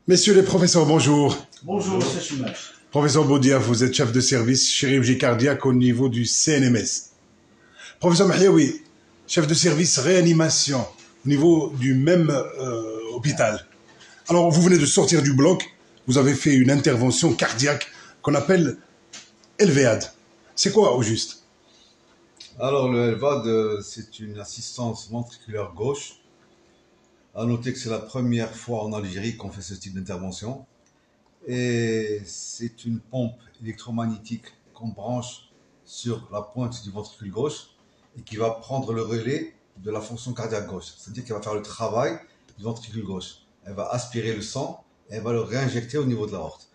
Messieurs les professeurs, bonjour. Bonjour, monsieur Choumache. Professeur Boudiaf, vous êtes chef de service chirurgie cardiaque au niveau du CNMS. Professeur Mahiaoui, chef de service réanimation au niveau du même hôpital. Alors, vous venez de sortir du bloc, vous avez fait une intervention cardiaque qu'on appelle LVAD. C'est quoi au juste? Alors, le LVAD, c'est une assistance ventriculaire gauche. À noter que c'est la première fois en Algérie qu'on fait ce type d'intervention. Et c'est une pompe électromagnétique qu'on branche sur la pointe du ventricule gauche et qui va prendre le relais de la fonction cardiaque gauche. C'est-à-dire qu'elle va faire le travail du ventricule gauche. Elle va aspirer le sang et elle va le réinjecter au niveau de l'aorte.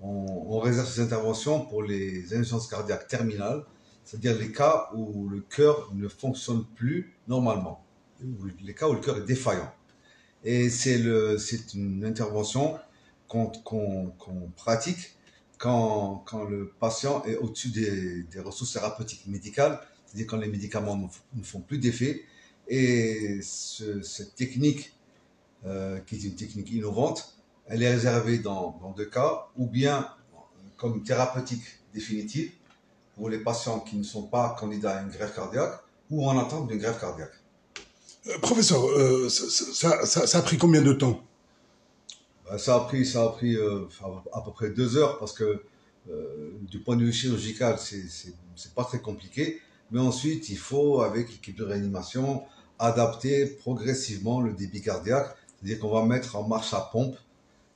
On réserve ces interventions pour les insuffisances cardiaques terminales, c'est-à-dire les cas où le cœur ne fonctionne plus normalement, les cas où le cœur est défaillant. Et c'est une intervention qu'on pratique quand le patient est au-dessus des ressources thérapeutiques médicales, c'est-à-dire quand les médicaments ne font plus d'effet. Et cette technique, qui est une technique innovante, elle est réservée dans deux cas, ou bien comme thérapeutique définitive pour les patients qui ne sont pas candidats à une greffe cardiaque ou en attente d'une greffe cardiaque. Professeur, ça a pris combien de temps? Ça a pris à peu près 2 heures parce que du point de vue chirurgical, c'est pas très compliqué. Mais ensuite, il faut, avec l'équipe de réanimation, adapter progressivement le débit cardiaque. C'est-à-dire qu'on va mettre en marche la pompe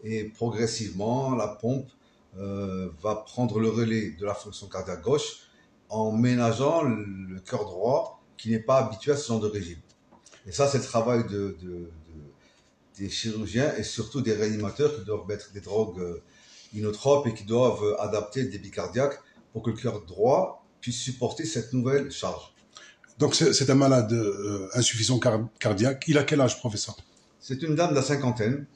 et progressivement, la pompe va prendre le relais de la fonction cardiaque gauche en ménageant le cœur droit qui n'est pas habitué à ce genre de régime. Et ça, c'est le travail des chirurgiens et surtout des réanimateurs qui doivent mettre des drogues inotropes et qui doivent adapter le débit cardiaque pour que le cœur droit puisse supporter cette nouvelle charge. Donc c'est un malade insuffisant cardiaque. Il a quel âge, professeur? C'est une dame de la cinquantaine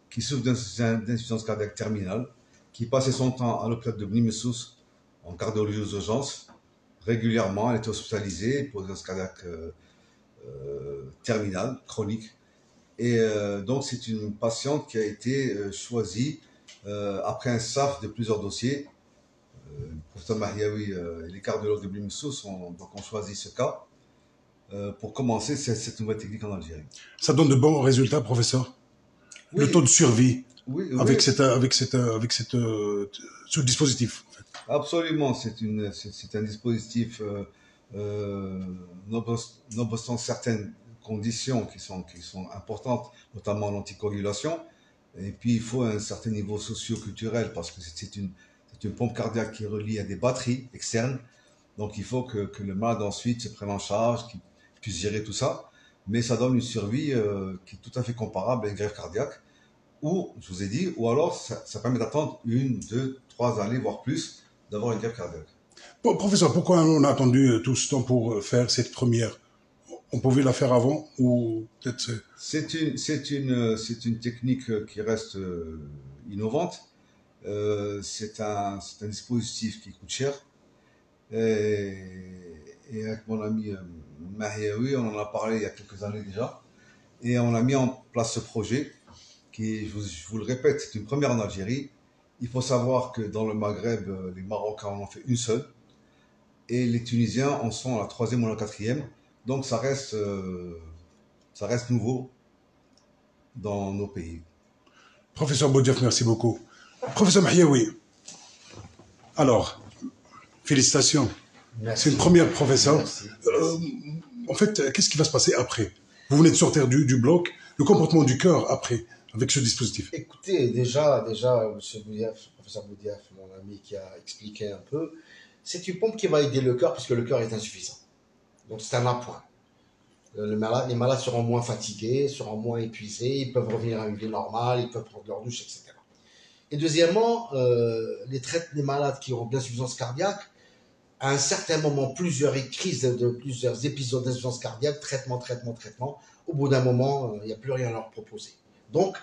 qui souffre d'insuffisance cardiaque terminale, qui passait son temps à l'hôpital de Bnimessous en cardiologie aux urgences. Régulièrement, elle était hospitalisée pour insuffisance cardiaque terminale, chronique. Et donc, c'est une patiente qui a été choisie après un SAF de plusieurs dossiers. Le professeur Mahiaoui et les cardiologues de Bnimessous ont choisi ce cas pour commencer cette nouvelle technique en Algérie. Ça donne de bons résultats, professeur? Oui. Le taux de survie avec ce dispositif, en fait. Absolument, c'est un dispositif nonobstant certaines conditions qui sont importantes, notamment l'anticoagulation. Et puis, il faut un certain niveau socio-culturel parce que c'est une pompe cardiaque qui est reliée à des batteries externes. Donc, il faut que le malade ensuite se prenne en charge, qu'il puisse gérer tout ça. Mais ça donne une survie qui est tout à fait comparable à une greffe cardiaque. Ou, je vous ai dit, ou alors ça permet d'attendre 1, 2, 3 années, voire plus, d'avoir une greffe cardiaque. Bon, professeur, pourquoi on a attendu tout ce temps pour faire cette première? On pouvait la faire avant ou peut-être... C'est une technique qui reste innovante. C'est un dispositif qui coûte cher. Et avec mon ami Mahiaoui, on en a parlé il y a quelques années déjà. Et on a mis en place ce projet qui, je vous le répète, c'est une première en Algérie. Il faut savoir que dans le Maghreb, les Marocains en ont fait une seule. Et les Tunisiens en sont à la 3e ou à la 4e. Donc ça reste nouveau dans nos pays. Professeur Boudiaf, merci beaucoup. Professeur Mahiaoui, alors, félicitations. Merci. C'est une première, professeur. En fait, qu'est-ce qui va se passer après? Vous venez de sortir du bloc. Le comportement du cœur après, avec ce dispositif? Écoutez, déjà, monsieur Boudiaf, professeur Boudiaf, mon ami qui a expliqué un peu, c'est une pompe qui va aider le cœur puisque le cœur est insuffisant. Donc c'est un appoint. Les malades seront moins fatigués, seront moins épuisés, ils peuvent revenir à une vie normale, ils peuvent prendre leur douche, etc. Et deuxièmement, les malades qui ont de l'insuffisance cardiaque, à un certain moment, plusieurs épisodes d'insuffisance cardiaque, traitement, au bout d'un moment, il n'y a plus rien à leur proposer. Donc,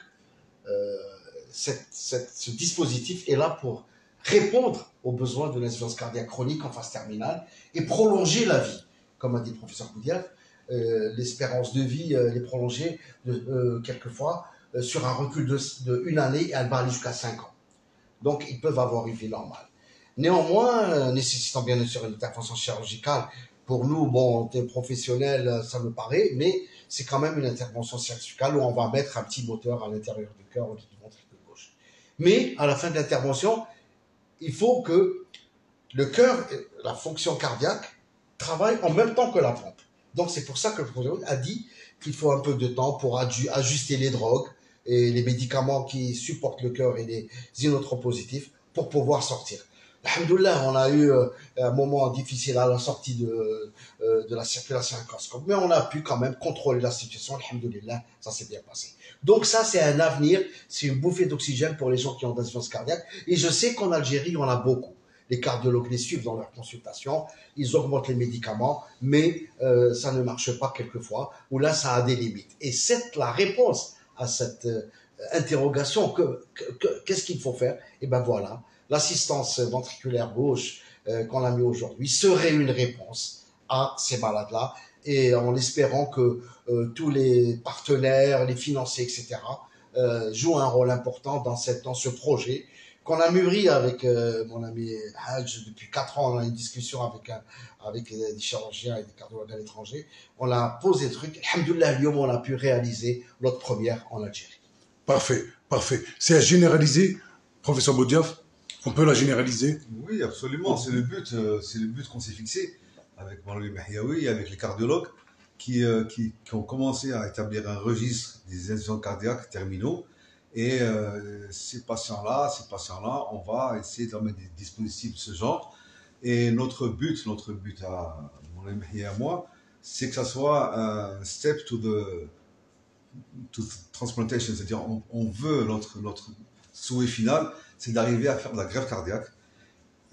ce dispositif est là pour répondre aux besoins de l'insuffisance cardiaque chronique en phase terminale et prolonger la vie. Comme a dit le professeur Boudiaf, l'espérance de vie est prolongée quelquefois sur un recul de une année et elle va aller jusqu'à 5 ans. Donc, ils peuvent avoir une vie normale. Néanmoins, nécessitant bien sûr une intervention chirurgicale, pour nous, bon, des professionnels, ça me paraît, mais c'est quand même une intervention chirurgicale où on va mettre un petit moteur à l'intérieur du cœur au lieu du ventricule gauche. Mais à la fin de l'intervention, il faut que le cœur, la fonction cardiaque, travaille en même temps que la pompe. Donc c'est pour ça que le professeur a dit qu'il faut un peu de temps pour ajuster les drogues et les médicaments qui supportent le cœur et les inotropositifs pour pouvoir sortir. Alhamdoulilah, on a eu un moment difficile à la sortie de la circulation intrascope, mais on a pu quand même contrôler la situation. Alhamdoulilah, ça s'est bien passé. Donc ça, c'est un avenir, c'est une bouffée d'oxygène pour les gens qui ont des insuffisance cardiaque. Et je sais qu'en Algérie, on a beaucoup. Les cardiologues les suivent dans leur consultation, ils augmentent les médicaments, mais ça ne marche pas quelquefois, ou là, ça a des limites. Et c'est la réponse à cette interrogation, qu'est-ce qu'il faut faire? Et ben voilà, l'assistance ventriculaire gauche qu'on a mis aujourd'hui serait une réponse à ces malades-là, et en espérant que tous les partenaires, les financiers, etc., jouent un rôle important dans ce projet qu'on a mûri avec mon ami Hadj depuis 4 ans. On a une discussion avec des chirurgiens et des cardiologues à l'étranger. On a posé le truc. Alhamdoulilah, on a pu réaliser notre première en Algérie. Parfait, parfait. C'est à généraliser, professeur Boudiaf? On peut la généraliser? Oui, absolument. C'est le but qu'on s'est fixé avec Malouy Mahiaoui et avec les cardiologues qui ont commencé à établir un registre des insuffisants cardiaques terminaux. Et ces patients-là, on va essayer d'en mettre des dispositifs de ce genre. Et notre but à mon ami et à moi, c'est que ça soit un step to transplantation. C'est-à-dire, on veut notre souhait final, c'est d'arriver à faire de la greffe cardiaque.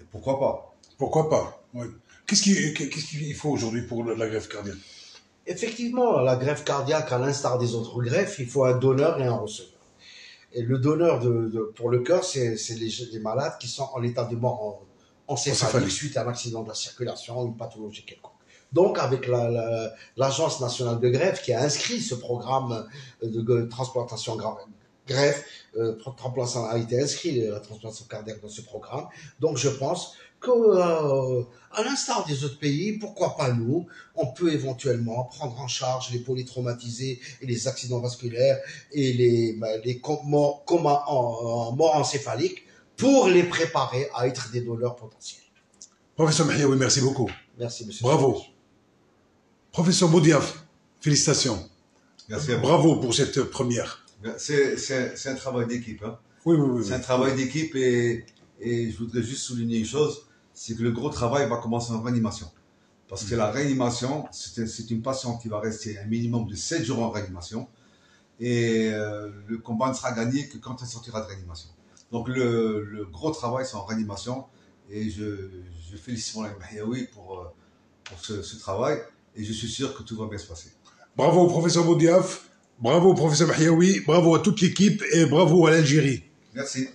Et pourquoi pas? Pourquoi pas? Ouais. Qu'est-ce qu'il faut aujourd'hui pour la greffe cardiaque? Effectivement, la greffe cardiaque, à l'instar des autres greffes, il faut un donneur et un receveur. Et le donneur pour le cœur, c'est les malades qui sont en état de mort encéphalique suite à un accident de la circulation ou une pathologie quelconque. Donc, avec l'Agence nationale de greffe qui a inscrit ce programme de transplantation greffe, remplaçant a été inscrit la transplantation cardiaque dans ce programme. Donc, je pense qu'à l'instar des autres pays, pourquoi pas nous, on peut éventuellement prendre en charge les polytraumatisés et les accidents vasculaires et les morts encéphaliques pour les préparer à être des donneurs potentiels. Professeur Mahiaoui, merci beaucoup. Merci, monsieur. Bravo. Serge. Professeur Boudiaf, félicitations. Merci à vous. Bravo pour cette première. C'est un travail d'équipe. Hein. Oui. C'est un travail d'équipe et je voudrais juste souligner une chose, c'est que le gros travail va commencer en réanimation. Parce que la réanimation, c'est une patiente qui va rester un minimum de 7 jours en réanimation et le combat ne sera gagné que quand elle sortira de réanimation. Donc le gros travail, c'est en réanimation et je félicite mon ami Mahiaoui pour ce travail et je suis sûr que tout va bien se passer. Bravo professeur Boudiaf, bravo professeur Mahiaoui, bravo à toute l'équipe et bravo à l'Algérie. Merci.